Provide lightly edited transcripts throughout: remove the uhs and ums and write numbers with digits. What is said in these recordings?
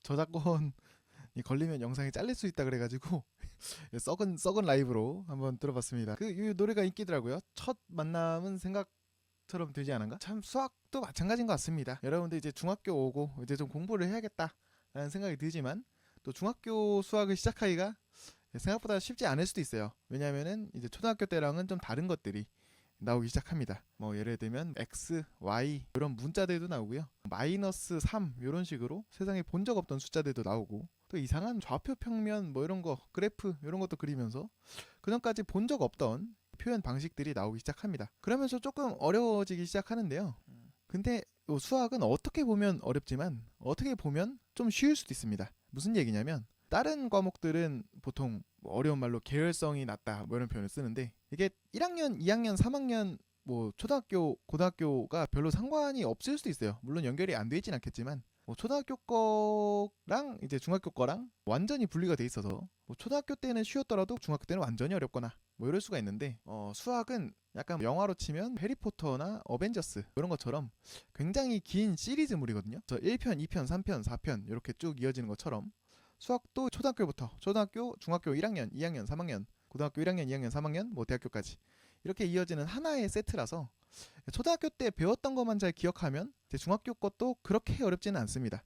저작권이 걸리면 영상이 잘릴 수 있다 그래가지고 썩은 라이브로 한번 들어봤습니다. 이 노래가 인기더라고요. 첫 만남은 생각처럼 되지 않은가? 참 수학도 마찬가지인 것 같습니다. 여러분들 이제 중학교 오고 이제 좀 공부를 해야겠다라는 생각이 들지만 또 중학교 수학을 시작하기가 생각보다 쉽지 않을 수도 있어요. 왜냐하면은 이제 초등학교 때랑은 좀 다른 것들이 나오기 시작합니다. 뭐 예를 들면 x, y 이런 문자들도 나오고요. 마이너스 3 이런 식으로 세상에 본 적 없던 숫자들도 나오고 또 이상한 좌표 평면 뭐 이런 거 그래프 이런 것도 그리면서 그전까지 본 적 없던 표현 방식들이 나오기 시작합니다. 그러면서 조금 어려워지기 시작하는데요. 근데 요 수학은 어떻게 보면 어렵지만 어떻게 보면 좀 쉬울 수도 있습니다. 무슨 얘기냐면 다른 과목들은 보통 어려운 말로 계열성이 낮다 뭐 이런 표현을 쓰는데 이게 1학년, 2학년, 3학년 뭐 초등학교, 고등학교가 별로 상관이 없을 수도 있어요. 물론 연결이 안 돼 있진 않겠지만 뭐 초등학교 거랑 이제 중학교 거랑 완전히 분리가 돼 있어서 뭐 초등학교 때는 쉬웠더라도 중학교 때는 완전히 어렵거나 뭐 이럴 수가 있는데 수학은 약간 영화로 치면 해리포터나 어벤져스 이런 것처럼 굉장히 긴 시리즈물이거든요. 그래서 1편, 2편, 3편, 4편 이렇게 쭉 이어지는 것처럼 수학도 초등학교부터 초등학교, 중학교 1학년, 2학년, 3학년, 고등학교 1학년, 2학년, 3학년, 뭐 대학교까지 이렇게 이어지는 하나의 세트라서 초등학교 때 배웠던 것만 잘 기억하면 이제 중학교 것도 그렇게 어렵지는 않습니다.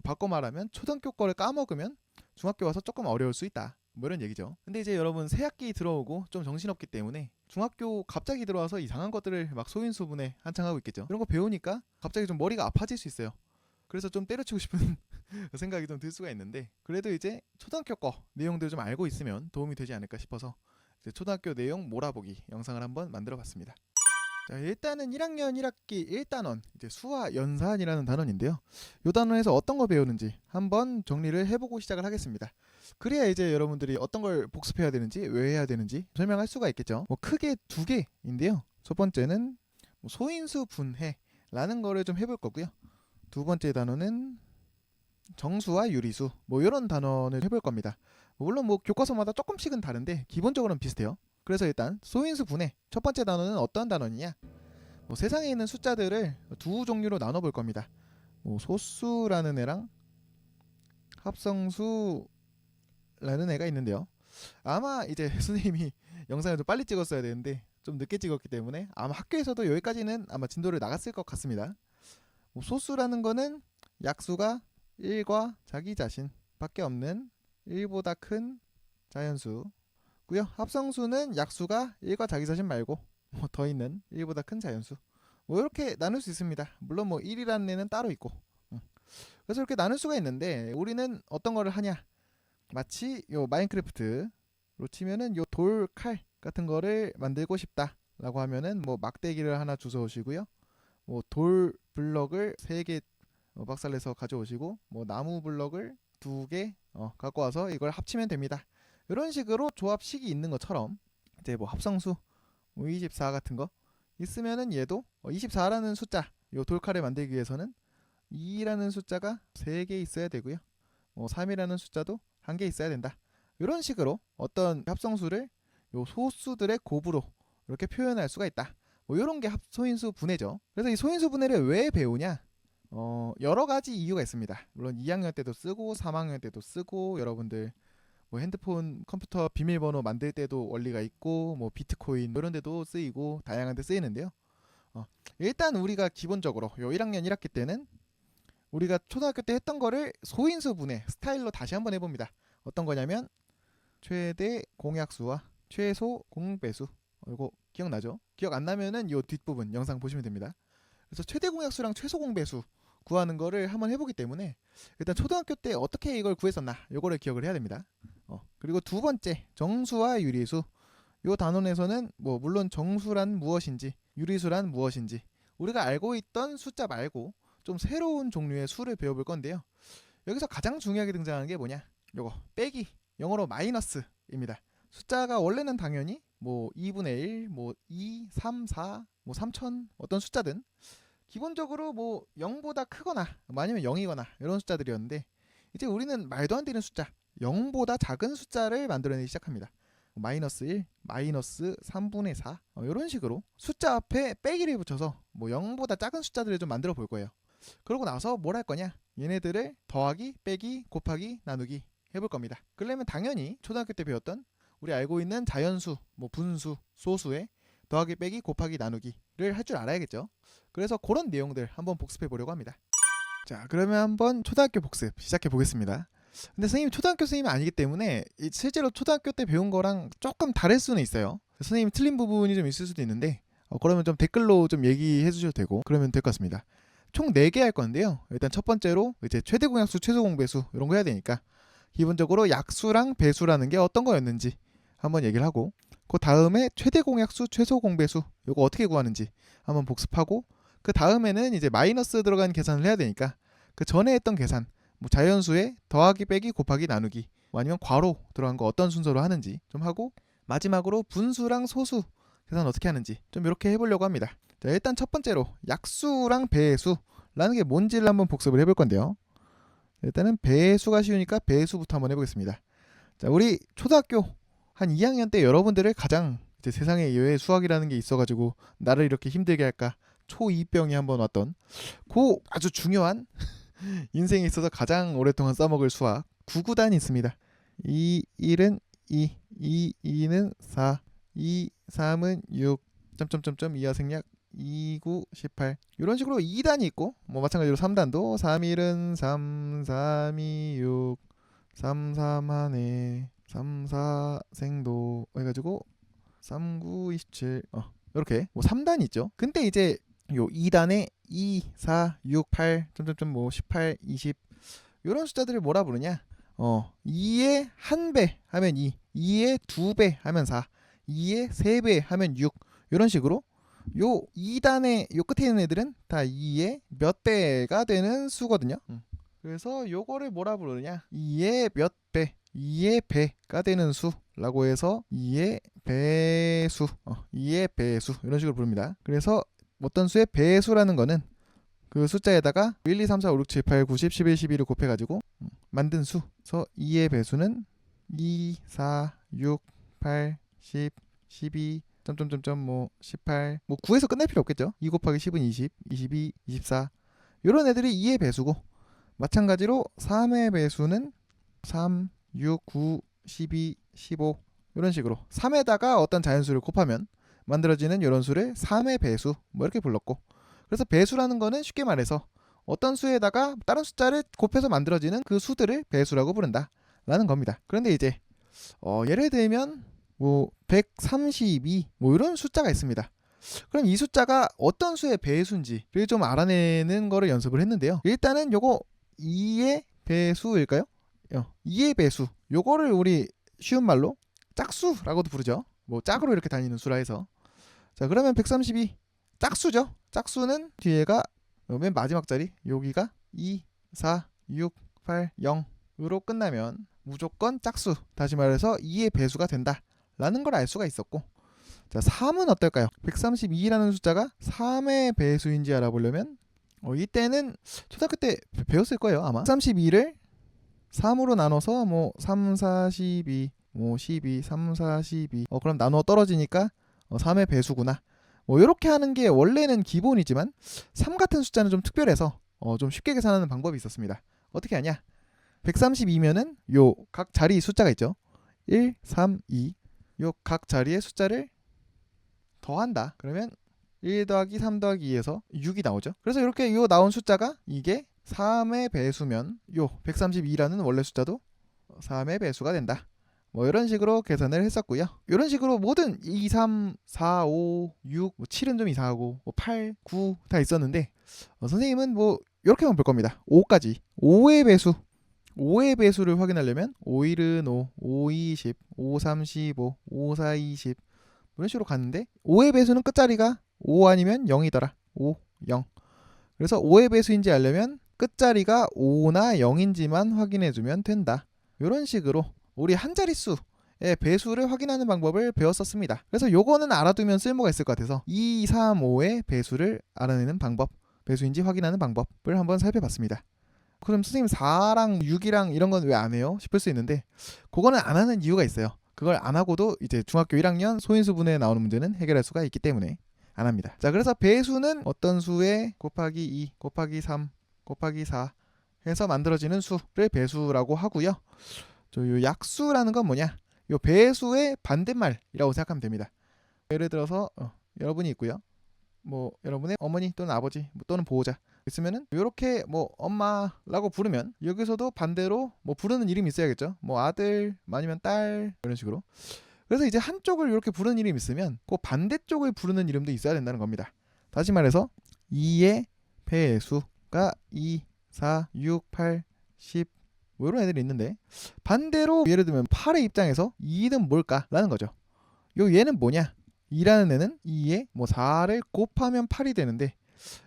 바꿔 말하면 초등학교 거를 까먹으면 중학교 와서 조금 어려울 수 있다. 뭐 이런 얘기죠. 근데 이제 여러분 새학기 들어오고 좀 정신없기 때문에 중학교 갑자기 들어와서 이상한 것들을 막 소인수분해 한창 하고 있겠죠. 그런 거 배우니까 갑자기 좀 머리가 아파질 수 있어요. 그래서 좀 때려치고 싶은 생각이 좀 들 수가 있는데 그래도 이제 초등학교 거 내용들 좀 알고 있으면 도움이 되지 않을까 싶어서 이제 초등학교 내용 몰아보기 영상을 한번 만들어 봤습니다. 자, 일단은 1학년 1학기 1단원 이제 수화 연산이라는 단원인데요. 이 단원에서 어떤 거 배우는지 한번 정리를 해보고 시작을 하겠습니다. 그래야 이제 여러분들이 어떤 걸 복습해야 되는지 왜 해야 되는지 설명할 수가 있겠죠. 뭐 크게 두 개인데요. 첫 번째는 뭐 소인수 분해라는 거를 좀 해볼 거고요. 두 번째 단어는 정수와 유리수 뭐 이런 단원을 해볼 겁니다. 물론 뭐 교과서마다 조금씩은 다른데 기본적으로는 비슷해요. 그래서 일단 소인수 분해 첫 번째 단원은 어떤 단원이냐? 뭐 세상에 있는 숫자들을 두 종류로 나눠 볼 겁니다. 뭐 소수라는 애랑 합성수라는 애가 있는데요. 아마 이제 선생님이 영상을 좀 빨리 찍었어야 되는데 좀 늦게 찍었기 때문에 아마 학교에서도 여기까지는 아마 진도를 나갔을 것 같습니다. 뭐 소수라는 거는 약수가 1과 자기 자신 밖에 없는 1보다 큰 자연수고요. 합성수는 약수가 1과 자기 자신 말고 뭐 더 있는 1보다 큰 자연수 뭐 이렇게 나눌 수 있습니다. 물론 뭐 1이라는 애는 따로 있고 그래서 이렇게 나눌 수가 있는데 우리는 어떤 거를 하냐 마치 요 마인크래프트로 치면은 요 돌 칼 같은 거를 만들고 싶다 라고 하면은 뭐 막대기를 하나 주워 오시고요. 뭐 돌 블럭을 3개 박살내서 가져오시고 뭐 나무 블럭을 2개 갖고 와서 이걸 합치면 됩니다. 이런 식으로 조합식이 있는 것처럼 이제 뭐 합성수 24 같은 거 있으면은 얘도 24라는 숫자 요 돌칼을 만들기 위해서는 2라는 숫자가 3개 있어야 되고요. 3이라는 숫자도 1개 있어야 된다. 이런 식으로 어떤 합성수를 요 소수들의 곱으로 이렇게 표현할 수가 있다. 뭐 이런 게 소인수 분해죠. 그래서 이 소인수 분해를 왜 배우냐? 여러 가지 이유가 있습니다. 물론 2학년 때도 쓰고 3학년 때도 쓰고 여러분들 뭐 핸드폰, 컴퓨터 비밀번호 만들 때도 원리가 있고 뭐 비트코인 이런 데도 쓰이고 다양한 데 쓰이는데요. 일단 우리가 기본적으로 요 1학년 1학기 때는 우리가 초등학교 때 했던 거를 소인수 분해 스타일로 다시 한번 해봅니다. 어떤 거냐면 최대 공약수와 최소 공배수 이거 기억나죠? 기억 안 나면은 요 뒷부분 영상 보시면 됩니다. 그래서 최대 공약수랑 최소 공배수 구하는 거를 한번 해보기 때문에 일단 초등학교 때 어떻게 이걸 구했었나 요거를 기억을 해야 됩니다. 그리고 두 번째 정수와 유리수 요 단원에서는 뭐 물론 정수란 무엇인지 유리수란 무엇인지 우리가 알고 있던 숫자 말고 좀 새로운 종류의 수를 배워볼 건데요. 여기서 가장 중요하게 등장하는 게 뭐냐? 요거 빼기 영어로 마이너스입니다. 숫자가 원래는 당연히 뭐 2분의 1, 뭐 2, 3, 4, 뭐 3000 어떤 숫자든 기본적으로 뭐 0보다 크거나 아니면 0이거나 이런 숫자들이었는데 이제 우리는 말도 안 되는 숫자 0보다 작은 숫자를 만들어내기 시작합니다. 마이너스 1, 마이너스 3분의 4 이런 식으로 숫자 앞에 빼기를 붙여서 뭐 0보다 작은 숫자들을 좀 만들어 볼 거예요. 그러고 나서 뭘 할 거냐? 얘네들을 더하기, 빼기, 곱하기, 나누기 해볼 겁니다. 그러려면 당연히 초등학교 때 배웠던 우리 알고 있는 자연수, 뭐 분수, 소수의 더하기, 빼기, 곱하기, 나누기를 할 줄 알아야겠죠. 그래서 그런 내용들 한번 복습해 보려고 합니다. 자, 그러면 한번 초등학교 복습 시작해 보겠습니다. 근데 선생님이 초등학교 선생님이 아니기 때문에 실제로 초등학교 때 배운 거랑 조금 다를 수는 있어요. 선생님이 틀린 부분이 좀 있을 수도 있는데 그러면 좀 댓글로 좀 얘기해 주셔도 되고 그러면 될 것 같습니다. 총 4개 할 건데요. 일단 첫 번째로 이제 최대 공약수, 최소 공배수 이런 거 해야 되니까 기본적으로 약수랑 배수라는 게 어떤 거였는지 한번 얘기를 하고 그 다음에 최대 공약수, 최소 공배수 이거 어떻게 구하는지 한번 복습하고 그 다음에는 이제 마이너스 들어간 계산을 해야 되니까 그 전에 했던 계산 뭐 자연수에 더하기, 빼기, 곱하기, 나누기 뭐 아니면 괄호 들어간 거 어떤 순서로 하는지 좀 하고 마지막으로 분수랑 소수 계산 어떻게 하는지 좀 이렇게 해보려고 합니다. 자, 일단 첫 번째로 약수랑 배수라는 게 뭔지를 한번 복습을 해볼 건데요. 일단은 배수가 쉬우니까 배수부터 한번 해보겠습니다. 자, 우리 초등학교 한 2학년 때 여러분들을 가장 이제 세상에 왜 수학이라는 게 있어가지고 나를 이렇게 힘들게 할까 초2병이 한번 왔던 그 아주 중요한 인생에 있어서 가장 오랫동안 써먹을 수학 9구단이 있습니다. 2, 1은 2, 2는 4, 2, 3은 6, 점점점점 이하 생략 2, 9, 18 이런 식으로 2단이 있고 뭐 마찬가지로 3단도 3, 1은 3, 3, 2, 6, 3, 3, 하네 3, 4 생도 해가지고 3, 9, 27 이렇게 뭐 3단이 있죠. 근데 이제 요 2단에 2, 4, 6, 8 점점점 뭐 18, 20 이런 숫자들을 뭐라 부르냐? 2의 1배 하면 2, 2의 2배 하면 4, 2의 3배 하면 6 이런 식으로 요 2단의 요 끝에 있는 애들은 다 2의 몇 배가 되는 수거든요. 그래서 요거를 뭐라 부르냐? 2의 몇 배, 2의 배가 되는 수라고 해서 2의 배수, 2의 배수 이런 식으로 부릅니다. 그래서 어떤 수의 배수라는 거는 그 숫자에다가 1, 2, 3, 4, 5, 6, 7, 8, 9, 10, 11, 12를 곱해가지고 만든 수. 그래서 2의 배수는 2, 4, 6, 8, 10, 12 점점점점 뭐 18 뭐 9에서 끝낼 필요 없겠죠. 2 곱하기 10은 20, 22, 24 이런 애들이 2의 배수고 마찬가지로 3의 배수는 3, 6, 9, 12, 15 이런 식으로 3에다가 어떤 자연수를 곱하면 만들어지는 이런 수를 3의 배수 뭐 이렇게 불렀고 그래서 배수라는 거는 쉽게 말해서 어떤 수에다가 다른 숫자를 곱해서 만들어지는 그 수들을 배수라고 부른다 라는 겁니다. 그런데 이제 예를 들면 뭐 132 뭐 이런 숫자가 있습니다. 그럼 이 숫자가 어떤 수의 배수인지를 좀 알아내는 거를 연습을 했는데요. 일단은 요거 2의 배수일까요? 2의 배수 요거를 우리 쉬운 말로 짝수라고도 부르죠. 뭐 짝으로 이렇게 다니는 수라 해서 자 그러면 132 짝수죠. 짝수는 뒤에가 맨 마지막 자리 여기가 2, 4, 6, 8, 0으로 끝나면 무조건 짝수 다시 말해서 2의 배수가 된다 라는 걸 알 수가 있었고 자 3은 어떨까요? 132라는 숫자가 3의 배수인지 알아보려면 이때는 초등학교 때 배웠을 거예요 아마 132를 3으로 나눠서 뭐 3, 4, 12 뭐 12, 3, 4, 12 그럼 나누어 떨어지니까 3의 배수구나 뭐 이렇게 하는 게 원래는 기본이지만 3 같은 숫자는 좀 특별해서 좀 쉽게 계산하는 방법이 있었습니다. 어떻게 하냐 132면은 요 각 자리 숫자가 있죠 1, 3, 2 요 각 자리의 숫자를 더한다 그러면 1 더하기 3 더하기 2에서 6이 나오죠. 그래서 이렇게 요 나온 숫자가 이게 3의 배수면 요 132라는 원래 숫자도 3의 배수가 된다. 뭐 이런 식으로 계산을 했었고요. 이런 식으로 모든 2, 3, 4, 5, 6, 뭐 7은 좀 이상하고 뭐 8, 9 다 있었는데 선생님은 뭐 이렇게만 볼 겁니다. 5까지 5의 배수 5의 배수를 확인하려면 5, 1은 5, 5, 2, 10, 5, 3, 15, 5, 4, 20 이런 식으로 갔는데 5의 배수는 끝자리가 5 아니면 0이더라. 5, 0 그래서 5의 배수인지 알려면 끝자리가 5나 0인지만 확인해주면 된다. 이런 식으로 우리 한 자릿수의 배수를 확인하는 방법을 배웠었습니다. 그래서 요거는 알아두면 쓸모가 있을 것 같아서 2, 3, 5의 배수를 알아내는 방법, 배수인지 확인하는 방법을 한번 살펴봤습니다. 그럼 선생님 4랑 6이랑 이런 건 왜 안 해요? 싶을 수 있는데 그거는 안 하는 이유가 있어요. 그걸 안 하고도 이제 중학교 1학년 소인수분해에 나오는 문제는 해결할 수가 있기 때문에 안 합니다. 자 그래서 배수는 어떤 수에 곱하기 2, 곱하기 3, 곱하기 4 해서 만들어지는 수를 배수라고 하고요. 요 약수라는 건 뭐냐? 요 배수의 반대말이라고 생각하면 됩니다. 예를 들어서 여러분이 있고요. 뭐 여러분의 어머니 또는 아버지 또는 보호자 있으면은 이렇게 뭐 엄마라고 부르면 여기서도 반대로 뭐 부르는 이름이 있어야겠죠. 뭐 아들 아니면 딸 이런 식으로. 그래서 이제 한쪽을 이렇게 부르는 이름이 있으면 그 반대쪽을 부르는 이름도 있어야 된다는 겁니다. 다시 말해서 2의 배수가 2, 4, 6, 8, 10 뭐 이런 애들이 있는데 반대로 예를 들면 8의 입장에서 2는 뭘까라는 거죠. 요 얘는 뭐냐? 2라는 애는 2에 뭐 4를 곱하면 8이 되는데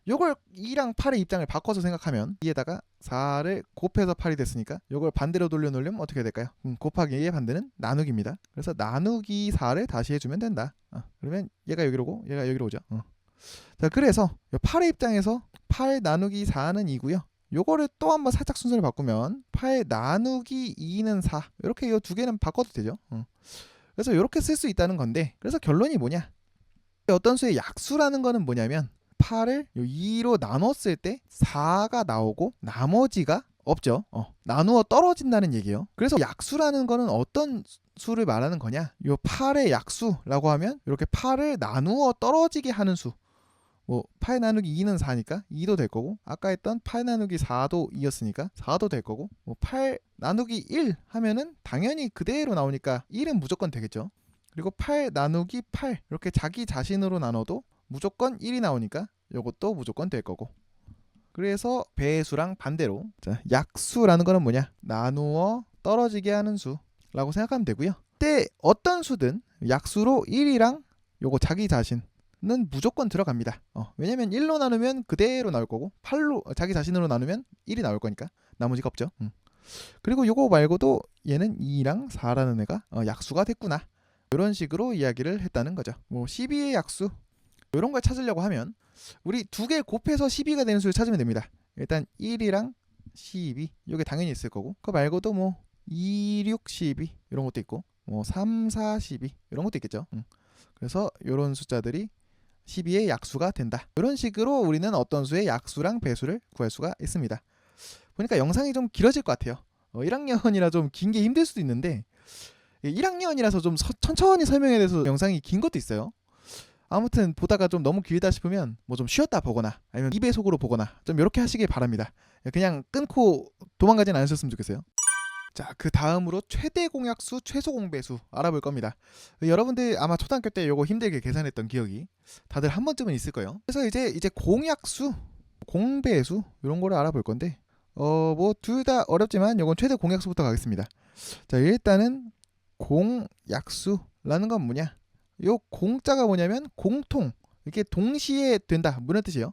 요걸 2랑 8의 입장을 바꿔서 생각하면 2에다가 4를 곱해서 8이 됐으니까 요걸 반대로 돌려놓으려면 어떻게 될까요? 곱하기의 반대는 나누기입니다. 그래서 나누기 4를 다시 해주면 된다. 그러면 얘가 여기로 오고 얘가 여기로 오죠. 자, 그래서 8의 입장에서 8 나누기 4는 2고요. 요거를 또 한번 살짝 순서를 바꾸면 8 나누기 2는 4 이렇게 이 두 개는 바꿔도 되죠. 그래서 이렇게 쓸 수 있다는 건데 그래서 결론이 뭐냐? 어떤 수의 약수라는 거는 뭐냐면 8을 2로 나눴을 때 4가 나오고 나머지가 없죠. 나누어 떨어진다는 얘기예요. 그래서 약수라는 거는 어떤 수를 말하는 거냐? 요 8의 약수라고 하면 이렇게 8을 나누어 떨어지게 하는 수. 뭐 8 나누기 2는 4니까 2도 될 거고 아까 했던 8 나누기 4도 2였으니까 4도 될 거고 뭐 8 나누기 1 하면은 당연히 그대로 나오니까 1은 무조건 되겠죠. 그리고 8 나누기 8 이렇게 자기 자신으로 나눠도 무조건 1이 나오니까 이것도 무조건 될 거고. 그래서 배수랑 반대로 자, 약수라는 거는 뭐냐? 나누어 떨어지게 하는 수라고 생각하면 되고요. 그때 어떤 수든 약수로 1이랑 요거 자기 자신 는 무조건 들어갑니다. 왜냐면 1로 나누면 그대로 나올 거고 8로 자기 자신으로 나누면 1이 나올 거니까 나머지가 없죠. 그리고 요거 말고도 얘는 2랑 4라는 애가 약수가 됐구나. 이런 식으로 이야기를 했다는 거죠. 뭐 12의 약수 이런 걸 찾으려고 하면 우리 두 개 곱해서 12가 되는 수를 찾으면 됩니다. 일단 1이랑 12 이게 당연히 있을 거고 그거 말고도 뭐 2, 6, 12 이런 것도 있고 뭐 3, 4, 12 이런 것도 있겠죠. 그래서 이런 숫자들이 12의 약수가 된다. 이런 식으로 우리는 어떤 수의 약수랑 배수를 구할 수가 있습니다. 보니까 영상이 좀 길어질 것 같아요. 1학년이라 좀 긴 게 힘들 수도 있는데 1학년이라서 좀 천천히 설명에 대해서 영상이 긴 것도 있어요. 아무튼 보다가 좀 너무 길다 싶으면 뭐 좀 쉬었다 보거나 아니면 2배속으로 보거나 좀 이렇게 하시길 바랍니다. 그냥 끊고 도망가진 않으셨으면 좋겠어요. 자, 그 다음으로 최대 공약수, 최소 공배수 알아볼 겁니다. 여러분들 아마 초등학교 때 요거 힘들게 계산했던 기억이 다들 한 번쯤은 있을 거예요. 그래서 이제 공약수, 공배수 이런 거를 알아볼 건데 뭐 둘 다 어렵지만 요건 최대 공약수부터 가겠습니다. 자, 일단은 공약수라는 건 뭐냐? 요 공자가 뭐냐면 공통, 이게 동시에 된다 무슨 뜻이에요?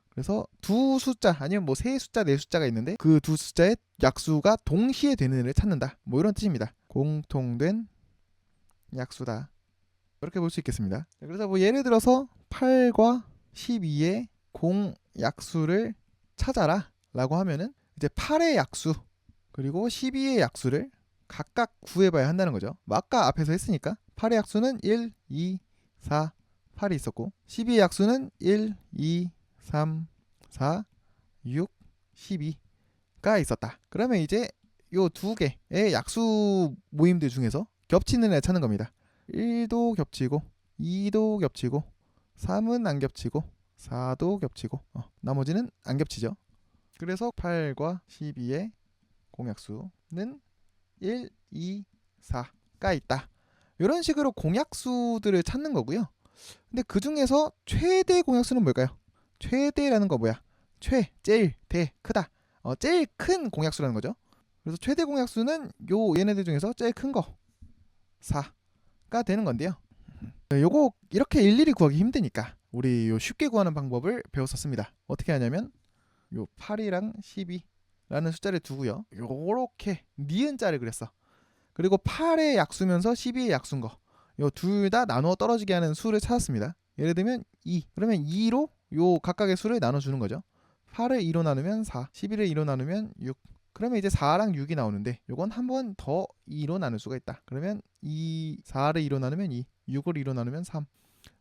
그래서 두 숫자 아니면 뭐 세 숫자 네 숫자가 있는데 그 두 숫자의 약수가 동시에 되는 애를 찾는다 뭐 이런 뜻입니다. 공통된 약수다 이렇게 볼 수 있겠습니다. 그래서 뭐 예를 들어서 8과 12의 공약수를 찾아라 라고 하면은 이제 8의 약수 그리고 12의 약수를 각각 구해봐야 한다는 거죠. 뭐 아까 앞에서 했으니까 8의 약수는 1, 2, 4, 8이 있었고 12의 약수는 1, 2, 3, 4, 6, 12가 있었다. 그러면 이제 요 두 개의 약수 모임들 중에서 겹치는 애 찾는 겁니다. 1도 겹치고 2도 겹치고 3은 안 겹치고 4도 겹치고 나머지는 안 겹치죠. 그래서 8과 12의 공약수는 1, 2, 4가 있다. 이런 식으로 공약수들을 찾는 거고요. 근데 그 중에서 최대 공약수는 뭘까요? 최대라는 거 뭐야? 제일, 대, 크다. 제일 큰 공약수라는 거죠. 그래서 최대 공약수는 요 얘네들 중에서 제일 큰 거 4가 되는 건데요. 요거 이렇게 일일이 구하기 힘드니까 우리 요 쉽게 구하는 방법을 배웠었습니다. 어떻게 하냐면 요 8이랑 12라는 숫자를 두고요. 요렇게 니은자를 그렸어. 그리고 8의 약수면서 12의 약수인 거. 요 둘 다 나누어 떨어지게 하는 수를 찾았습니다. 예를 들면 2. 그러면 2로 요 각각의 수를 나눠주는 거죠. 8을 2로 나누면 4, 11을 2로 나누면 6. 그러면 이제 4랑 6이 나오는데 요건 한 번 더 2로 나눌 수가 있다. 그러면 4를 2로 나누면 2, 6을 2로 나누면 3.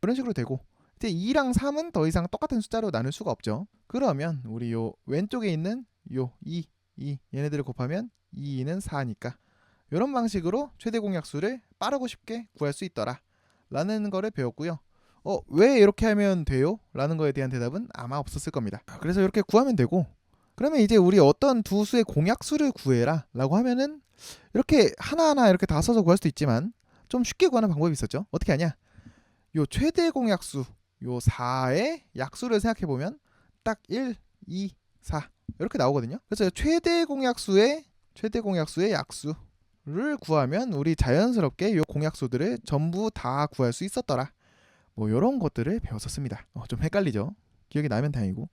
이런 식으로 되고 이제 2랑 3은 더 이상 똑같은 숫자로 나눌 수가 없죠. 그러면 우리 요 왼쪽에 있는 요 2 얘네들을 곱하면 2는 4니까 이런 방식으로 최대 공약수를 빠르고 쉽게 구할 수 있더라 라는 거를 배웠고요. 왜 이렇게 하면 돼요? 라는 거에 대한 대답은 아마 없었을 겁니다. 그래서 이렇게 구하면 되고, 그러면 이제 우리 어떤 두 수의 공약수를 구해라 라고 하면은 이렇게 하나하나 이렇게 다 써서 구할 수도 있지만 좀 쉽게 구하는 방법이 있었죠. 어떻게 하냐? 요 최대 공약수 요 4의 약수를 생각해보면 딱 1, 2, 4 이렇게 나오거든요. 그래서 최대 공약수의 약수를 구하면 우리 자연스럽게 요 공약수들을 전부 다 구할 수 있었더라. 뭐 이런 것들을 배웠었습니다. 좀 헷갈리죠? 기억이 나면 다행이고.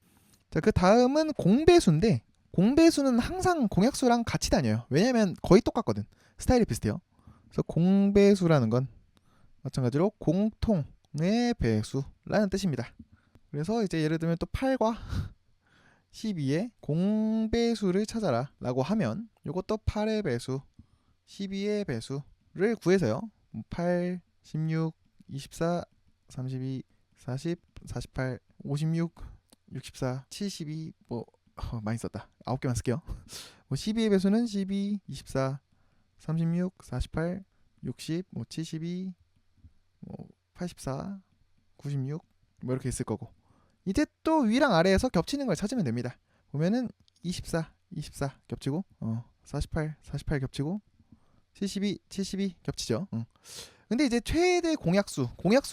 자, 그 다음은 공배수인데 공배수는 항상 공약수랑 같이 다녀요. 왜냐면 거의 똑같거든. 스타일이 비슷해요. 그래서 공배수라는 건 마찬가지로 공통의 배수라는 뜻입니다. 그래서 이제 예를 들면 또 8과 12의 공배수를 찾아라 라고 하면 이것도 8의 배수, 12의 배수를 구해서요. 8, 16, 24, 32, 40, 48, 56, 64, 72 많이 썼다. 9개만 쓸게요. 12의 배수는 12, 24, 36, 48, 60, 72, 84, 96 이렇게 있을 거고, 이제 또 위랑 아래에서 겹치는 걸 찾으면 됩니다. 보면은 24, 24 겹치고 48, 48 겹치고 72, 72 겹치죠. 근데 이제 최대 공약수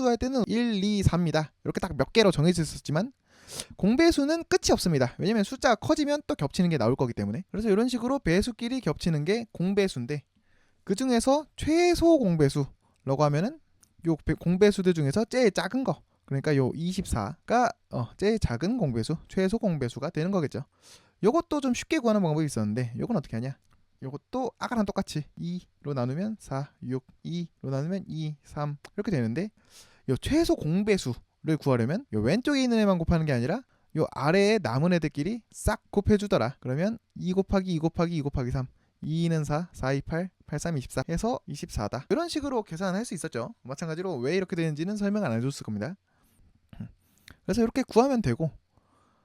할 때는 1, 2, 4입니다. 이렇게 딱 몇 개로 정해져 있었지만 공배수는 끝이 없습니다. 왜냐면 숫자가 커지면 또 겹치는 게 나올 거기 때문에. 그래서 이런 식으로 배수끼리 겹치는 게 공배수인데, 그 중에서 최소 공배수라고 하면은 요 공배수들 중에서 제일 작은 거, 그러니까 요 24가 제일 작은 공배수, 최소 공배수가 되는 거겠죠. 요것도 좀 쉽게 구하는 방법이 있었는데 요건 어떻게 하냐? 요것도 아까랑 똑같이 2로 나누면 4, 6, 2로 나누면 2, 3 이렇게 되는데, 요 최소 공배수를 구하려면 요 왼쪽에 있는 애만 곱하는 게 아니라 요 아래에 남은 애들끼리 싹 곱해주더라. 그러면 2 곱하기 2 곱하기 2 곱하기 3, 2는 4, 4, 2, 8, 8, 3, 24 해서 24다. 이런 식으로 계산할 수 있었죠. 마찬가지로 왜 이렇게 되는지는 설명 안 해줬을 겁니다. 그래서 이렇게 구하면 되고,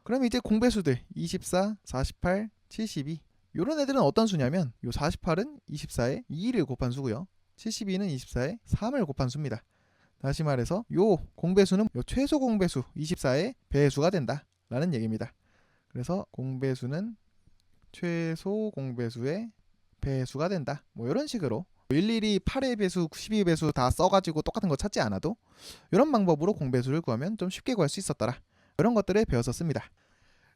그럼 이제 공배수들 24, 48, 72 이런 애들은 어떤 수냐면 요 48은 24에 2를 곱한 수고요. 72는 24에 3을 곱한 수입니다. 다시 말해서 요 공배수는 요 최소 공배수 24의 배수가 된다 라는 얘기입니다. 그래서 공배수는 최소 공배수의 배수가 된다. 뭐 이런 식으로 일일이 8의 배수, 12의 배수 다 써가지고 똑같은 거 찾지 않아도 이런 방법으로 공배수를 구하면 좀 쉽게 구할 수 있었더라. 이런 것들을 배웠었습니다.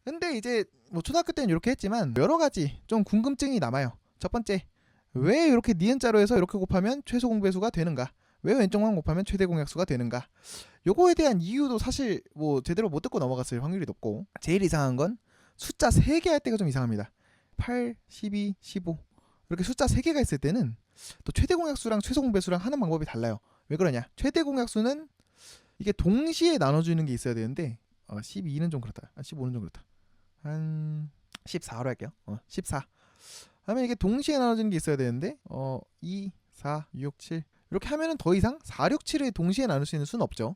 근데 이제 뭐 초등학교 때는 이렇게 했지만 여러 가지 좀 궁금증이 남아요. 첫 번째, 왜 이렇게 니은자로 해서 이렇게 곱하면 최소 공배수가 되는가? 왜 왼쪽만 곱하면 최대 공약수가 되는가? 요거에 대한 이유도 사실 뭐 제대로 못 듣고 넘어갔을 확률이 높고, 제일 이상한 건 숫자 3개 할 때가 좀 이상합니다. 8, 12, 15 이렇게 숫자 3개가 있을 때는 또 최대 공약수랑 최소 공배수랑 하는 방법이 달라요. 왜 그러냐? 최대 공약수는 이게 동시에 나눠주는 게 있어야 되는데 12는 좀 그렇다. 15는 좀 그렇다. 한 14로 할게요. 14 하면 이게 동시에 나눠지는 게 있어야 되는데 2, 4, 6, 7 이렇게 하면은 더 이상 4, 6, 7을 동시에 나눌 수 있는 수는 없죠.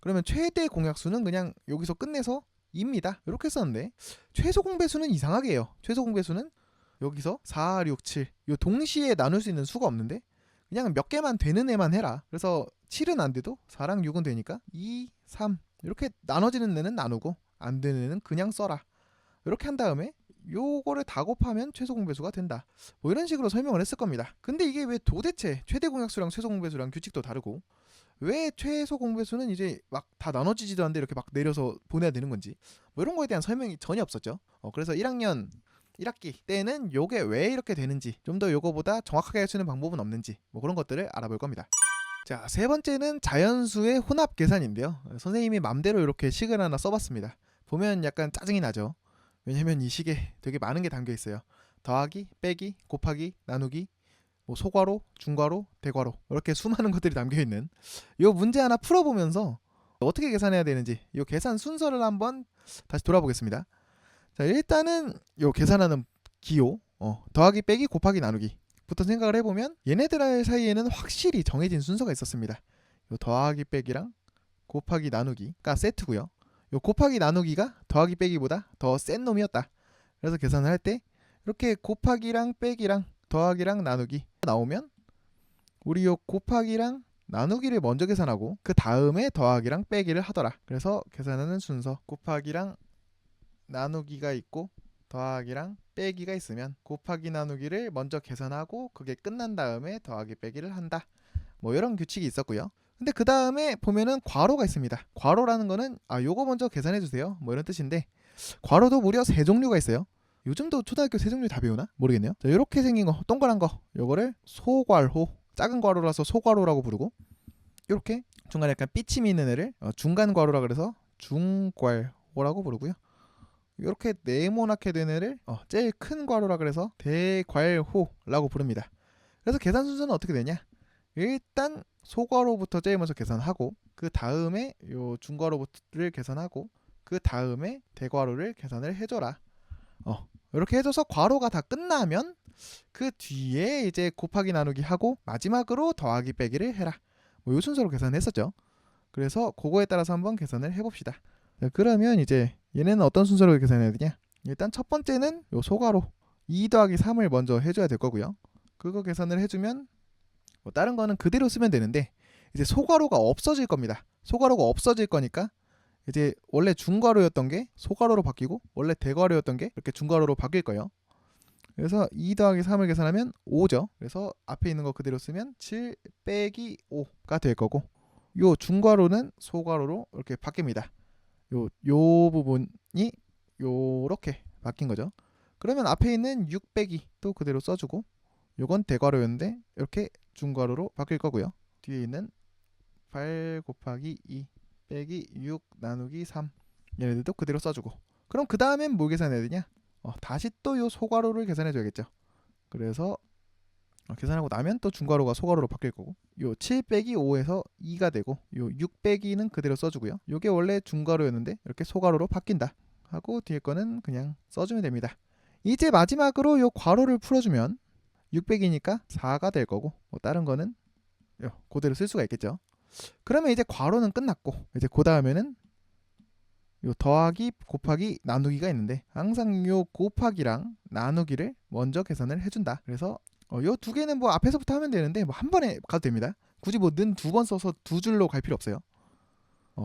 그러면 최대 공약수는 그냥 여기서 끝내서 2입니다. 이렇게 썼는데 최소 공배수는 이상하게 해요. 최소 공배수는 여기서 4, 6, 7 요 동시에 나눌 수 있는 수가 없는데 그냥 몇 개만 되는 애만 해라. 그래서 7은 안 돼도 4랑 6은 되니까 2, 3 이렇게 나눠지는 애는 나누고 안 되는 애는 그냥 써라. 이렇게 한 다음에 요거를 다 곱하면 최소 공배수가 된다. 뭐 이런 식으로 설명을 했을 겁니다. 근데 이게 왜 도대체 최대 공약수랑 최소 공배수랑 규칙도 다르고 왜 최소 공배수는 이제 막 다 나눠지지도 않는데 이렇게 막 내려서 보내야 되는 건지, 뭐 이런 거에 대한 설명이 전혀 없었죠. 그래서 1학기 때는 요게 왜 이렇게 되는지, 좀 더 요거보다 정확하게 할 수 있는 방법은 없는지, 뭐 그런 것들을 알아볼 겁니다. 자, 세 번째는 자연수의 혼합 계산인데요. 선생님이 맘대로 이렇게 식을 하나 써봤습니다. 보면 약간 짜증이 나죠. 왜냐면 이 식에 되게 많은 게 담겨 있어요. 더하기, 빼기, 곱하기, 나누기, 뭐 소괄호, 중괄호, 대괄호 이렇게 수많은 것들이 담겨 있는 이 문제 하나 풀어보면서 어떻게 계산해야 되는지 이 계산 순서를 한번 다시 돌아보겠습니다. 자, 일단은 이 계산하는 기호 더하기, 빼기, 곱하기, 나누기부터 생각을 해보면 얘네들 사이에는 확실히 정해진 순서가 있었습니다. 요 더하기, 빼기랑 곱하기 나누기가 세트고요. 요 곱하기 나누기가 더하기 빼기보다 더 센 놈이었다. 그래서 계산을 할 때 이렇게 곱하기랑 빼기랑 더하기랑 나누기 나오면 우리 요 곱하기랑 나누기를 먼저 계산하고 그 다음에 더하기랑 빼기를 하더라. 그래서 계산하는 순서 곱하기랑 나누기가 있고 더하기랑 빼기가 있으면 곱하기 나누기를 먼저 계산하고 그게 끝난 다음에 더하기 빼기를 한다. 뭐 이런 규칙이 있었고요. 근데 그 다음에 보면은 괄호가 있습니다. 괄호라는 거는 요거 먼저 계산해 주세요. 뭐 이런 뜻인데 괄호도 무려 3종류가 있어요. 요즘도 초등학교 3종류 다 배우나? 모르겠네요. 자, 이렇게 생긴 거 동그란 거 요거를 소괄호, 작은 괄호라서 소괄호라고 부르고 이렇게 중간에 약간 삐침이 있는 애를 중간 괄호라 그래서 중괄호라고 부르고요. 이렇게 네모나게 된 애를 제일 큰 괄호라 그래서 대괄호라고 부릅니다. 그래서 계산 순서는 어떻게 되냐? 일단 소괄호부터 제일 먼저 계산하고 그 다음에 요 중괄호를 계산하고 그 다음에 대괄호를 계산을 해줘라. 이렇게 해줘서 괄호가 다 끝나면 그 뒤에 이제 곱하기 나누기 하고 마지막으로 더하기 빼기를 해라. 뭐 요 순서로 계산했었죠. 그래서 그거에 따라서 한번 계산을 해봅시다. 자, 그러면 이제 얘네는 어떤 순서로 계산해야 되냐? 일단 첫 번째는 요 소괄호 2 더하기 3을 먼저 해줘야 될 거고요. 그거 계산을 해주면 뭐 다른 거는 그대로 쓰면 되는데 이제 소괄호가 없어질 겁니다. 소괄호가 없어질 거니까 이제 원래 중괄호였던 게 소괄호로 바뀌고 원래 대괄호였던 게 이렇게 중괄호로 바뀔 거예요. 그래서 2 더하기 3을 계산하면 5죠. 그래서 앞에 있는 거 그대로 쓰면 7 빼기 5가 될 거고 요 중괄호는 소괄호로 이렇게 바뀝니다. 요 부분이 요렇게 바뀐 거죠. 그러면 앞에 있는 6 빼기 또 그대로 써주고 요건 대괄호였는데 이렇게 중괄호로 바뀔 거고요. 뒤에 있는 8 곱하기 2 빼기 6 나누기 3 얘네들도 그대로 써주고 그럼 그 다음엔 뭘 계산해야 되냐? 다시 또 요 소괄호를 계산해 줘야겠죠. 그래서 계산하고 나면 또 중괄호가 소괄호로 바뀔 거고 요 7 빼기 5에서 2가 되고 요 6 빼기는 그대로 써주고요. 요게 원래 중괄호였는데 이렇게 소괄호로 바뀐다 하고 뒤에 거는 그냥 써주면 됩니다. 이제 마지막으로 요 괄호를 풀어주면 6 빼기니까 4가 될 거고 뭐 다른 거는 그대로 쓸 수가 있겠죠. 그러면 이제 괄호는 끝났고 이제 그 다음에는 요 더하기 곱하기 나누기가 있는데 항상 요 곱하기랑 나누기를 먼저 계산을 해준다. 그래서 요 두 개는 뭐 앞에서부터 하면 되는데 뭐 한 번에 가도 됩니다. 굳이 뭐 는 두 번 써서 두 줄로 갈 필요 없어요.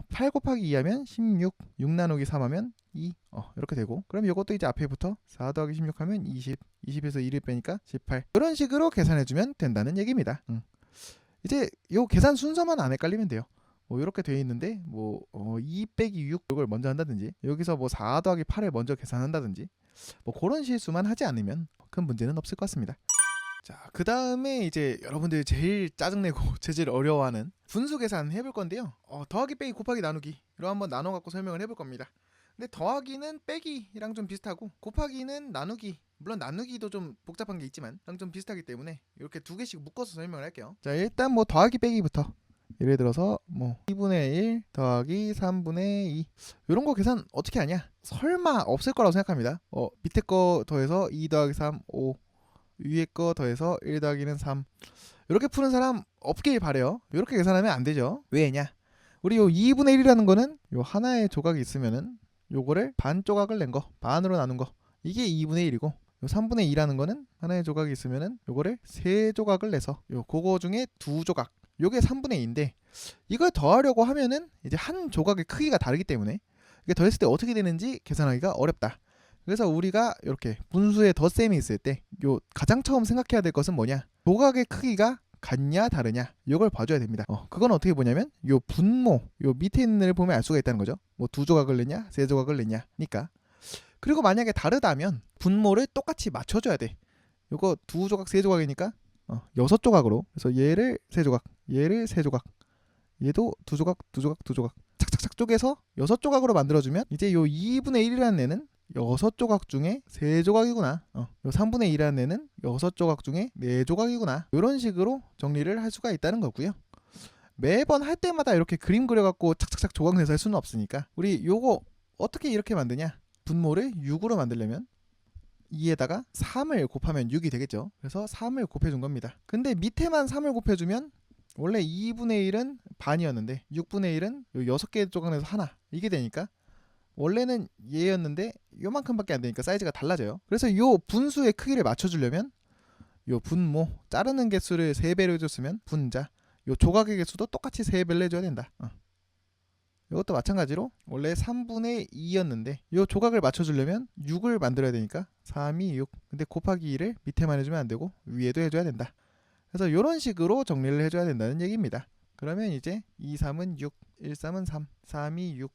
8 곱하기 2 하면 16, 6 나누기 3 하면 2 이렇게 되고 그럼 이것도 이제 앞에부터 4 더하기 16 하면 20, 20에서 1을 빼니까 18 이런 식으로 계산해주면 된다는 얘기입니다. 이제 요 계산 순서만 안 헷갈리면 돼요. 뭐 이렇게 돼 있는데 뭐 2 빼기 6 이걸 먼저 한다든지 여기서 뭐 4 더하기 8을 먼저 계산한다든지 뭐 그런 실수만 하지 않으면 큰 문제는 없을 것 같습니다. 자, 그 다음에 이제 여러분들이 제일 짜증내고 제일 어려워하는 분수 계산 해볼 건데요. 더하기 빼기 곱하기 나누기로 한번 나눠 갖고 설명을 해볼 겁니다. 근데 더하기는 빼기랑 좀 비슷하고 곱하기는 나누기, 물론 나누기도 좀 복잡한 게 있지만 좀 비슷하기 때문에 이렇게 두 개씩 묶어서 설명을 할게요. 자, 일단 뭐 더하기 빼기부터 예를 들어서 뭐 2분의 1 더하기 3분의 2 이런 거 계산 어떻게 하냐? 설마 없을 거라고 생각합니다. 밑에 거 더해서 2 더하기 3 5 위에 거 더해서 1 더하기는 3 이렇게 푸는 사람 없길 바래요. 이렇게 계산하면 안 되죠. 왜냐? 우리 요 2분의 1이라는 거는 요 하나의 조각이 있으면은 요거를 반 조각을 낸 거, 반으로 나눈 거 이게 2분의 1이고 요 3분의 2라는 거는 하나의 조각이 있으면은 요거를 세 조각을 내서 요 그거 중에 두 조각 요게 3분의 2인데 이걸 더하려고 하면은 이제 한 조각의 크기가 다르기 때문에 이게 더했을 때 어떻게 되는지 계산하기가 어렵다. 그래서 우리가 이렇게 분수의 덧셈이 있을 때 요 가장 처음 생각해야 될 것은 뭐냐? 조각의 크기가 같냐 다르냐 이걸 봐줘야 됩니다. 그건 어떻게 보냐면 요 분모 요 밑에 있는 애를 보면 알 수가 있다는 거죠. 뭐 두 조각을 냈냐 세 조각을 냈냐니까. 그리고 만약에 다르다면 분모를 똑같이 맞춰줘야 돼. 요거 두 조각 세 조각이니까 6조각으로 그래서 얘를 세 조각 얘를 세 조각 얘도 두 조각 두 조각 두 조각 착착착 쪼개서 6조각으로 만들어주면 이제 요 2분의 1이라는 애는 6조각 중에 3조각이구나. 요 3분의 2라는 애는 6조각 중에 4조각이구나. 이런 식으로 정리를 할 수가 있다는 거고요. 매번 할 때마다 이렇게 그림 그려갖고 착착착 조각 내서 할 수는 없으니까 우리 요거 어떻게 이렇게 만드냐? 분모를 6으로 만들려면 2에다가 3을 곱하면 6이 되겠죠. 그래서 3을 곱해준 겁니다. 근데 밑에만 3을 곱해주면 원래 2분의 1은 반이었는데 6분의 1은 6개 조각 내서 하나 이게 되니까 원래는 얘였는데 요만큼밖에 안 되니까 사이즈가 달라져요. 그래서 요 분수의 크기를 맞춰주려면 요 분모 자르는 개수를 3배로 해줬으면 분자 요 조각의 개수도 똑같이 3배를 해줘야 된다. 이것도 마찬가지로 원래 3분의 2였는데 요 조각을 맞춰주려면 6을 만들어야 되니까 3, 2, 6 근데 곱하기 2를 밑에만 해주면 안되고 위에도 해줘야 된다. 그래서 이런 식으로 정리를 해줘야 된다는 얘기입니다. 그러면 이제 2, 3은 6, 1, 3은 3, 3, 2, 6,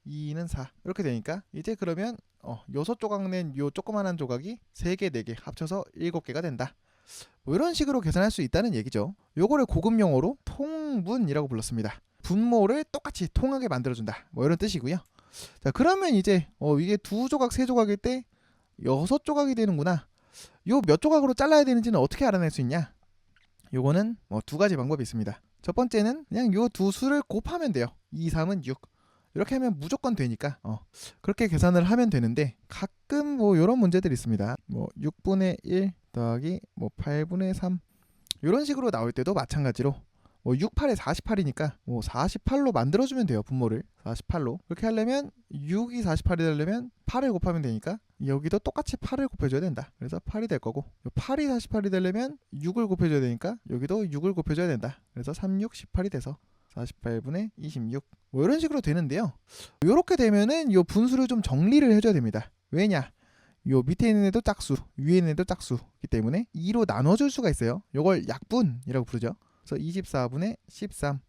2는 4 이렇게 되니까 이제 그러면 6조각 낸 요 조그만한 조각이 3개, 4개 합쳐서 7개가 된다. 뭐 이런 식으로 계산할 수 있다는 얘기죠. 요거를 고급 용어로 통분이라고 불렀습니다. 분모를 똑같이 통하게 만들어준다. 뭐 이런 뜻이고요. 자, 그러면 이제 이게 2조각, 3조각일 때 6조각이 되는구나. 요 몇 조각으로 잘라야 되는지는 어떻게 알아낼 수 있냐? 요거는 2가지 방법이 있습니다. 첫 번째는 그냥 요 두 수를 곱하면 돼요. 2, 3은 6. 이렇게 하면 무조건 되니까 그렇게 계산을 하면 되는데 가끔 요런 문제들이 있습니다. 6분의 1 더하기 8분의 3 이런 식으로 나올 때도 마찬가지로 6, 8에 48이니까 48로 만들어주면 돼요. 분모를 48로. 그렇게 하려면 6이 48이 되려면 8을 곱하면 되니까 여기도 똑같이 8을 곱해줘야 된다. 그래서 8이 될 거고 8이 48이 되려면 6을 곱해줘야 되니까 여기도 6을 곱해줘야 된다. 그래서 3, 6, 18이 돼서 48분의 26 이런 식으로 되는데요. 이렇게 되면은 요 분수를 좀 정리를 해줘야 됩니다. 왜냐? 요 밑에 있는 애도 짝수, 위에 있는 애도 짝수이기 때문에 2로 나눠줄 수가 있어요. 요걸 약분이라고 부르죠. 그래서 24분의 13.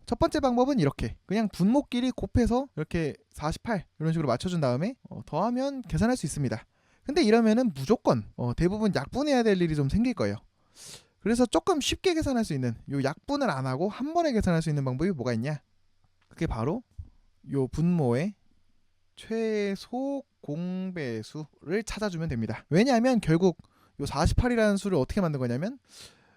첫 번째 방법은 이렇게 그냥 분모끼리 곱해서 이렇게 48 이런 식으로 맞춰준 다음에 더하면 계산할 수 있습니다. 근데 이러면은 무조건 대부분 약분해야 될 일이 좀 생길 거예요. 그래서 조금 쉽게 계산할 수 있는 요 약분을 안 하고 한 번에 계산할 수 있는 방법이 뭐가 있냐? 그게 바로 요 분모의 최소 공배수를 찾아주면 됩니다. 왜냐하면 결국 요 48이라는 수를 어떻게 만든 거냐면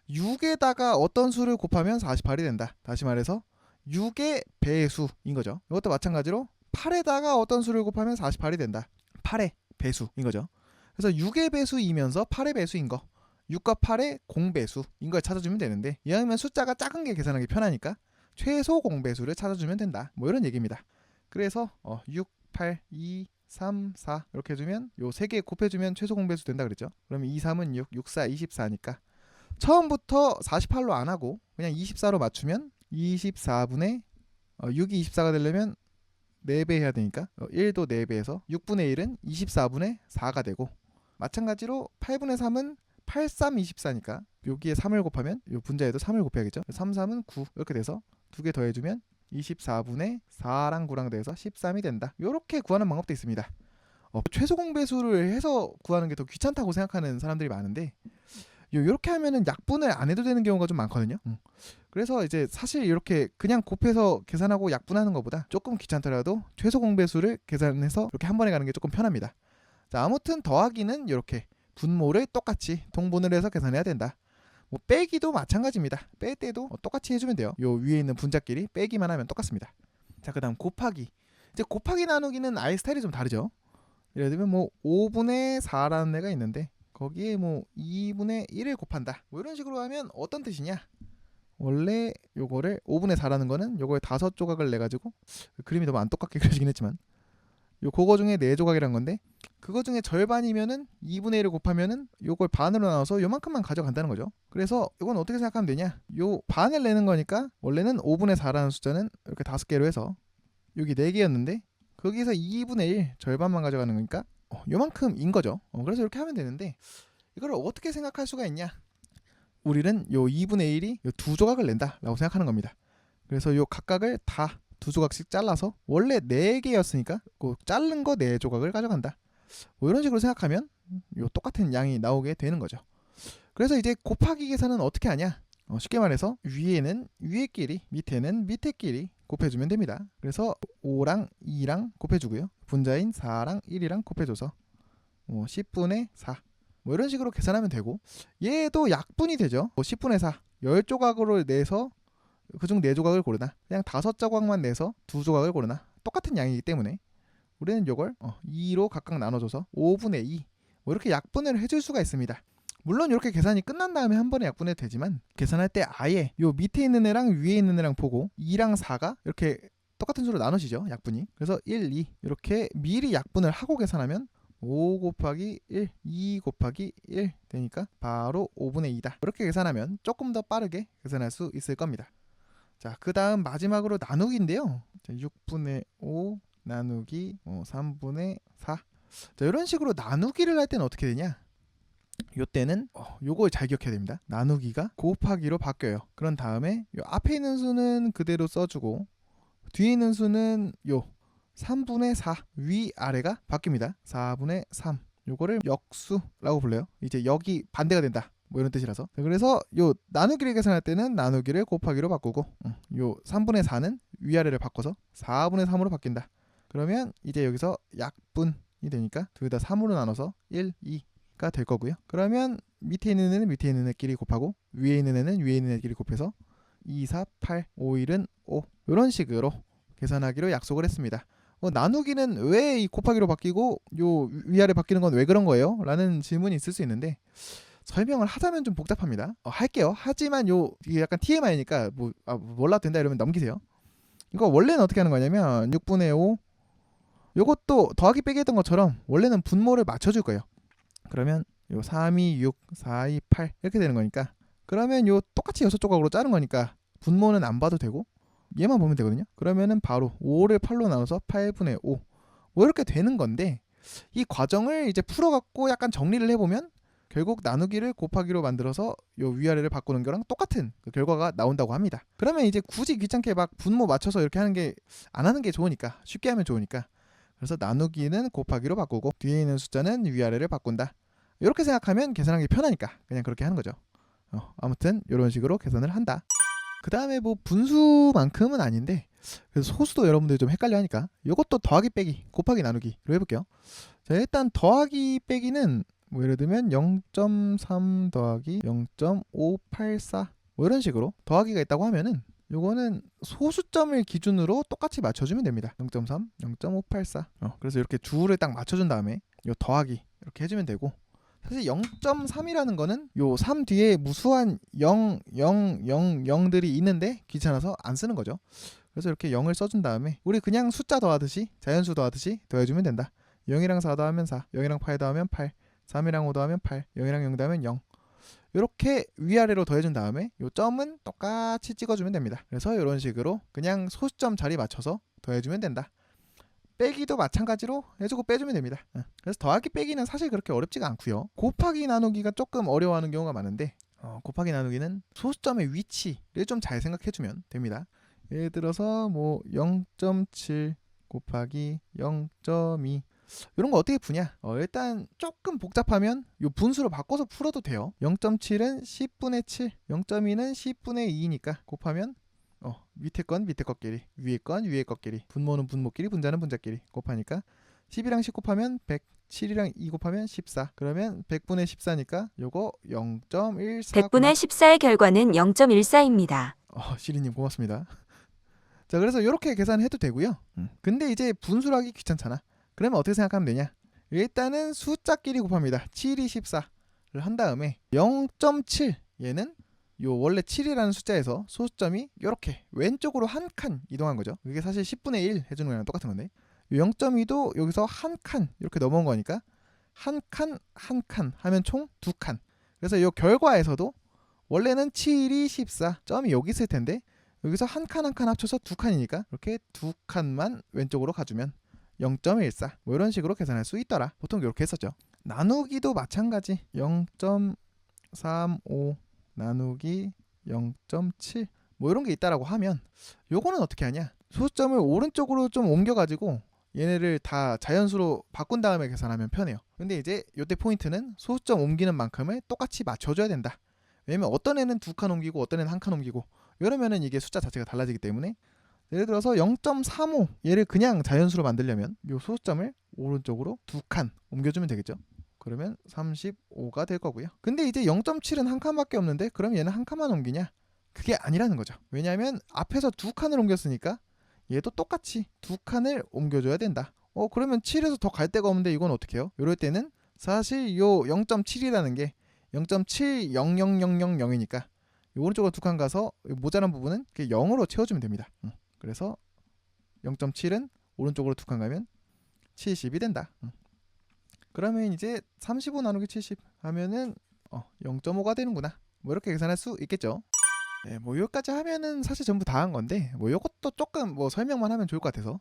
6에다가 어떤 수를 곱하면 48이 된다. 다시 말해서 6의 배수인 거죠. 이것도 마찬가지로 8에다가 어떤 수를 곱하면 48이 된다. 8의 배수인 거죠. 그래서 6의 배수이면서 8의 배수인 거 6과 8의 공배수인 걸 찾아주면 되는데 이왕이면 숫자가 작은 게 계산하기 편하니까 최소 공배수를 찾아주면 된다. 뭐 이런 얘기입니다. 그래서 6, 8, 2, 3, 4 이렇게 해주면 요 3개 곱해주면 최소 공배수 된다 그랬죠. 그러면 2, 3은 6, 6, 4, 24니까 처음부터 48로 안 하고 그냥 24로 맞추면 24분의 6이 24가 되려면 4배 해야 되니까 1도 4배에서 6분의 1은 24분의 4가 되고 마찬가지로 8분의 3은 8, 3, 24니까 여기에 3을 곱하면 요 분자에도 3을 곱해야겠죠. 3, 3은 9 이렇게 돼서 2개 더해주면 24분의 4랑 9랑 돼서 13이 된다. 이렇게 구하는 방법도 있습니다. 최소 공배수를 해서 구하는 게 더 귀찮다고 생각하는 사람들이 많은데 이렇게 하면은 약분을 안 해도 되는 경우가 좀 많거든요. 그래서 이제 사실 이렇게 그냥 곱해서 계산하고 약분하는 것보다 조금 귀찮더라도 최소 공배수를 계산해서 이렇게 한 번에 가는 게 조금 편합니다. 자, 아무튼 더하기는 이렇게 분모를 똑같이 통분을 해서 계산해야 된다. 빼기도 마찬가지입니다. 뺄 때도 똑같이 해주면 돼요. 요 위에 있는 분자끼리 빼기만 하면 똑같습니다. 자, 그 다음 곱하기. 이제 곱하기 나누기는 아예 스타일이 좀 다르죠. 예를 들면 5분의 4라는 애가 있는데 거기에 2분의 1을 곱한다. 이런 식으로 하면 어떤 뜻이냐? 원래 요거를 5분의 4라는 거는 요거에 5조각을 내가지고 그림이 너무 안 똑같게 그려지긴 했지만 그거 중에 4조각이란 건데 그거 중에 절반이면은 2분의 1을 곱하면은 요걸 반으로 나눠서 요만큼만 가져간다는 거죠. 그래서 이건 어떻게 생각하면 되냐? 요 반을 내는 거니까 원래는 5분의 4라는 숫자는 이렇게 5개로 해서 여기 4개였는데 거기서 2분의 1 절반만 가져가는 거니까 요만큼인 거죠. 그래서 이렇게 하면 되는데 이걸 어떻게 생각할 수가 있냐? 우리는 요 2분의 1이 요 2조각을 낸다라고 생각하는 겁니다. 그래서 요 각각을 다 2조각씩 잘라서 원래 4개였으니까 그 자른 거 4조각을 가져간다. 뭐 이런 식으로 생각하면 요 똑같은 양이 나오게 되는 거죠. 그래서 이제 곱하기 계산은 어떻게 하냐? 쉽게 말해서 위에는 위에끼리 밑에는 밑에끼리 곱해주면 됩니다. 그래서 5랑 2랑 곱해주고요. 분자인 4랑 1이랑 곱해줘서 10분의 4 뭐 이런 식으로 계산하면 되고 얘도 약분이 되죠. 10분의 4 10조각으로 내서 그중 4조각을 고르나 그냥 5조각만 내서 2조각을 고르나 똑같은 양이기 때문에 우리는 이걸 2로 각각 나눠줘서 5분의 2 뭐 이렇게 약분을 해줄 수가 있습니다. 물론 이렇게 계산이 끝난 다음에 한 번에 약분해도 되지만 계산할 때 아예 요 밑에 있는 애랑 위에 있는 애랑 보고 2랑 4가 이렇게 똑같은 수로 나눠지죠. 약분이. 그래서 1, 2 이렇게 미리 약분을 하고 계산하면 5 곱하기 1, 2 곱하기 1 되니까 바로 5분의 2다. 이렇게 계산하면 조금 더 빠르게 계산할 수 있을 겁니다. 자, 그 다음 마지막으로 나누기인데요. 자, 6분의 5 나누기 3분의 4. 자, 이런 식으로 나누기를 할 때는 어떻게 되냐? 요때는 요걸 잘 기억해야 됩니다. 나누기가 곱하기로 바뀌어요. 그런 다음에 요 앞에 있는 수는 그대로 써주고 뒤에 있는 수는 요 3분의 4 위아래가 바뀝니다. 4분의 3 요거를 역수라고 불러요. 이제 여기 반대가 된다 뭐 이런 뜻이라서. 그래서 요 나누기를 계산할 때는 나누기를 곱하기로 바꾸고 요 3분의 4는 위아래를 바꿔서 4분의 3으로 바뀐다. 그러면 이제 여기서 약분이 되니까 둘 다 3으로 나눠서 1, 2가 될 거고요. 그러면 밑에 있는 애는 밑에 있는 애끼리 곱하고 위에 있는 애는 위에 있는 애끼리 곱해서 2, 4, 8, 5, 1은 5 이런 식으로 계산하기로 약속을 했습니다. 나누기는 왜 이 곱하기로 바뀌고 요 위아래 바뀌는 건 왜 그런 거예요? 라는 질문이 있을 수 있는데 설명을 하자면 좀 복잡합니다. 할게요. 하지만 이게 약간 TMI니까 몰라도 된다 이러면 넘기세요. 이거 원래는 어떻게 하는 거냐면 6분의 5 요것도 더하기 빼기 했던 것처럼 원래는 분모를 맞춰줄 거예요. 그러면 요 3, 2, 6, 4, 2, 8 이렇게 되는 거니까 그러면 요 똑같이 6조각으로 자른 거니까 분모는 안 봐도 되고 얘만 보면 되거든요. 그러면은 바로 5를 8로 나눠서 8분의 5 뭐 이렇게 되는 건데 이 과정을 이제 풀어갖고 약간 정리를 해보면 결국 나누기를 곱하기로 만들어서 요 위아래를 바꾸는 거랑 똑같은 그 결과가 나온다고 합니다. 그러면 이제 굳이 귀찮게 막 분모 맞춰서 이렇게 하는 게 안 하는 게 좋으니까 쉽게 하면 좋으니까 그래서 나누기는 곱하기로 바꾸고 뒤에 있는 숫자는 위아래를 바꾼다. 이렇게 생각하면 계산하기 편하니까 그냥 그렇게 하는 거죠. 아무튼 이런 식으로 계산을 한다. 그 다음에 뭐 분수만큼은 아닌데 그래서 소수도 여러분들이 좀 헷갈려 하니까 이것도 더하기 빼기 곱하기 나누기로 해볼게요. 자, 일단 더하기 빼기는 뭐 예를 들면 0.3 더하기 0.584 뭐 이런 식으로 더하기가 있다고 하면은 요거는 소수점을 기준으로 똑같이 맞춰주면 됩니다. 0.3, 0.584 그래서 이렇게 줄을 딱 맞춰준 다음에 요 더하기 이렇게 해주면 되고 사실 0.3이라는 거는 요 3 뒤에 무수한 0, 0, 0, 0들이 있는데 귀찮아서 안 쓰는 거죠. 그래서 이렇게 0을 써준 다음에 우리 그냥 숫자 더하듯이 자연수 더하듯이 더해주면 된다. 0이랑 4 더하면 4, 0이랑 8 더하면 8, 3이랑 5 더하면 8, 0이랑 0 더하면 0 이렇게 위아래로 더해준 다음에 요 점은 똑같이 찍어주면 됩니다. 그래서 이런 식으로 그냥 소수점 자리 맞춰서 더해주면 된다. 빼기도 마찬가지로 해주고 빼주면 됩니다. 그래서 더하기 빼기는 사실 그렇게 어렵지가 않고요. 곱하기 나누기가 조금 어려워하는 경우가 많은데 곱하기 나누기는 소수점의 위치를 좀 잘 생각해주면 됩니다. 예를 들어서 뭐 0.7 곱하기 0.2 이런 거 어떻게 푸냐? 일단 조금 복잡하면 요 분수로 바꿔서 풀어도 돼요. 0.7은 10분의 7, 0.2는 10분의 2니까 곱하면 밑에 건 밑에 것끼리, 위에 건 위에 것끼리, 분모는 분모끼리, 분자는 분자끼리 곱하니까 10이랑 10 곱하면 100, 7이랑 2 곱하면 14. 그러면 100분의 14니까 요거 0.14. 100분의 14의 결과는 0.14입니다. 시리님 고맙습니다. 자, 그래서 이렇게 계산해도 되고요. 근데 이제 분수를 하기 귀찮잖아. 그러면 어떻게 생각하면 되냐? 일단은 숫자끼리 곱합니다. 7이 14를 한 다음에 0.7 얘는 요 원래 7이라는 숫자에서 소수점이 이렇게 왼쪽으로 한 칸 이동한 거죠. 이게 사실 10분의 1 해주는 거랑 똑같은 건데 0.2도 여기서 한 칸 이렇게 넘어온 거니까 한 칸 한 칸 하면 총 2칸. 그래서 이 결과에서도 원래는 7이 14 점이 여기 있을 텐데 여기서 한 칸 한 칸 합쳐서 2칸이니까 이렇게 2칸만 왼쪽으로 가주면 0.14 뭐 이런 식으로 계산할 수 있더라. 보통 이렇게 했었죠. 나누기도 마찬가지 0.35 나누기 0.7 뭐 이런 게 있다라고 하면 요거는 어떻게 하냐? 소수점을 오른쪽으로 좀 옮겨가지고 얘네를 다 자연수로 바꾼 다음에 계산하면 편해요. 근데 이제 요때 포인트는 소수점 옮기는 만큼을 똑같이 맞춰줘야 된다. 왜냐면 어떤 애는 2칸 옮기고 어떤 애는 1칸 옮기고 이러면은 이게 숫자 자체가 달라지기 때문에 예를 들어서 0.35 얘를 그냥 자연수로 만들려면 요 소수점을 오른쪽으로 2칸 옮겨주면 되겠죠. 그러면 35가 될 거고요. 근데 이제 0.7은 한 칸밖에 없는데 그럼 얘는 한 칸만 옮기냐? 그게 아니라는 거죠. 왜냐하면 앞에서 2칸을 옮겼으니까 얘도 똑같이 2칸을 옮겨줘야 된다. 그러면 7에서 더 갈 데가 없는데 이건 어떻게 해요? 이럴 때는 사실 요 0.7이라는 게 0.70000이니까 오른쪽으로 두 칸 가서 모자란 부분은 0으로 채워주면 됩니다. 그래서 0.7은 오른쪽으로 두 칸 가면 70이 된다. 그러면 이제 35 나누기 70 하면은 0.5가 되는구나. 뭐 이렇게 계산할 수 있겠죠. 네, 뭐 여기까지 하면은 사실 전부 다 한 건데 뭐 이것도 조금 뭐 설명만 하면 좋을 것 같아서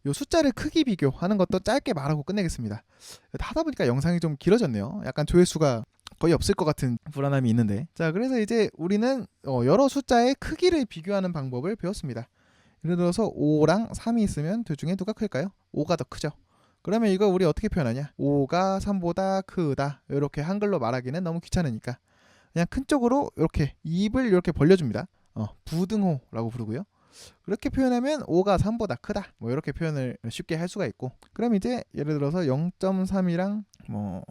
요 숫자를 크기 비교하는 것도 짧게 말하고 끝내겠습니다. 하다 보니까 영상이 좀 길어졌네요. 약간 조회수가 거의 없을 것 같은 불안함이 있는데, 자 그래서 이제 우리는 여러 숫자의 크기를 비교하는 방법을 배웠습니다. 예를 들어서 5랑 3이 있으면 둘 중에 누가 클까요? 5가 더 크죠. 그러면 이거 우리 어떻게 표현하냐? 5가 3보다 크다. 이렇게 한글로 말하기는 너무 귀찮으니까 그냥 큰 쪽으로 이렇게 입을 이렇게 벌려줍니다. 부등호라고 부르고요. 그렇게 표현하면 5가 3보다 크다. 뭐 이렇게 표현을 쉽게 할 수가 있고, 그럼 이제 예를 들어서 0.3이랑 뭐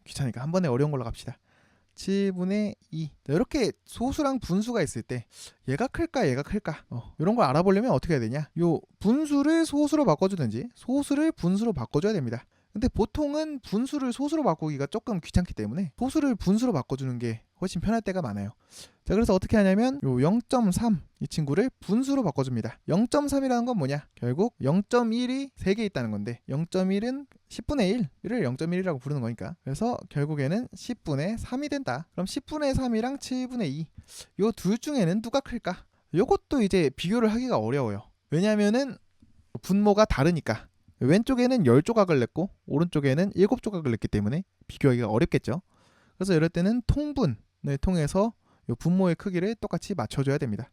귀찮으니까 한 번에 어려운 걸로 갑시다. 7분의 2. 이렇게 소수랑 분수가 있을 때 얘가 클까 얘가 클까 이런 걸 알아보려면 어떻게 해야 되냐? 요 분수를 소수로 바꿔주든지 소수를 분수로 바꿔줘야 됩니다. 근데 보통은 분수를 소수로 바꾸기가 조금 귀찮기 때문에 소수를 분수로 바꿔주는 게 훨씬 편할 때가 많아요. 자 그래서 어떻게 하냐면 요 0.3 이 친구를 분수로 바꿔줍니다. 0.3이라는 건 뭐냐? 결국 0.1이 3개 있다는 건데 0.1은 10분의 1을 0.1이라고 부르는 거니까, 그래서 결국에는 10분의 3이 된다. 그럼 10분의 3이랑 7분의 2 요 둘 중에는 누가 클까? 요것도 이제 비교를 하기가 어려워요. 왜냐면은 분모가 다르니까. 왼쪽에는 10조각을 냈고 오른쪽에는 7조각을 냈기 때문에 비교하기가 어렵겠죠. 그래서 이럴 때는 통분을 통해서 요 분모의 크기를 똑같이 맞춰줘야 됩니다.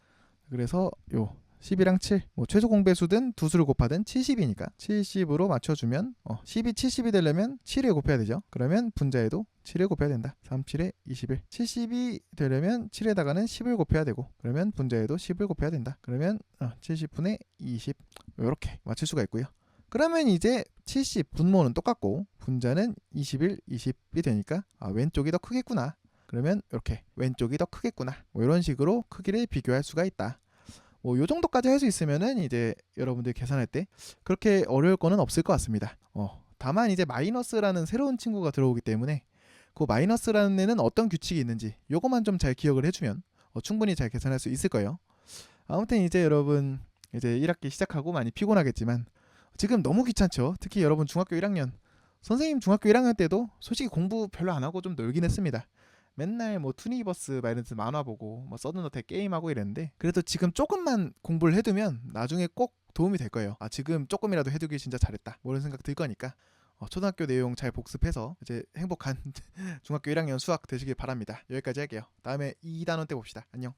그래서 요 10이랑 7, 뭐 최소 공배수든 두 수를 곱하든 70이니까 70으로 맞춰주면 10이 70이 되려면 7에 곱해야 되죠. 그러면 분자에도 7에 곱해야 된다. 3, 7에 21. 70이 되려면 7에다가는 10을 곱해야 되고, 그러면 분자에도 10을 곱해야 된다. 그러면 70분의 20 이렇게 맞출 수가 있고요. 그러면 이제 70 분모는 똑같고 분자는 21, 20이 되니까 왼쪽이 더 크겠구나. 그러면 이렇게 왼쪽이 더 크겠구나. 뭐 이런 식으로 크기를 비교할 수가 있다. 뭐 요 정도까지 할 수 있으면은 이제 여러분들 계산할 때 그렇게 어려울 거는 없을 것 같습니다. 다만 이제 마이너스라는 새로운 친구가 들어오기 때문에 그 마이너스라는 애는 어떤 규칙이 있는지 요것만 좀 잘 기억을 해주면 충분히 잘 계산할 수 있을 거예요. 아무튼 이제 여러분 이제 1학기 시작하고 많이 피곤하겠지만 지금 너무 귀찮죠. 특히 여러분 중학교 1학년, 선생님 중학교 1학년 때도 솔직히 공부 별로 안 하고 좀 놀긴 했습니다. 맨날 뭐 투니버스 마이너스 만화 보고 뭐 서든어택 게임하고 이랬는데, 그래도 지금 조금만 공부를 해두면 나중에 꼭 도움이 될 거예요. 지금 조금이라도 해두길 진짜 잘했다, 뭐 이런 생각 들 거니까 초등학교 내용 잘 복습해서 이제 행복한 중학교 1학년 수학 되시길 바랍니다. 여기까지 할게요. 다음에 2단원 때 봅시다. 안녕.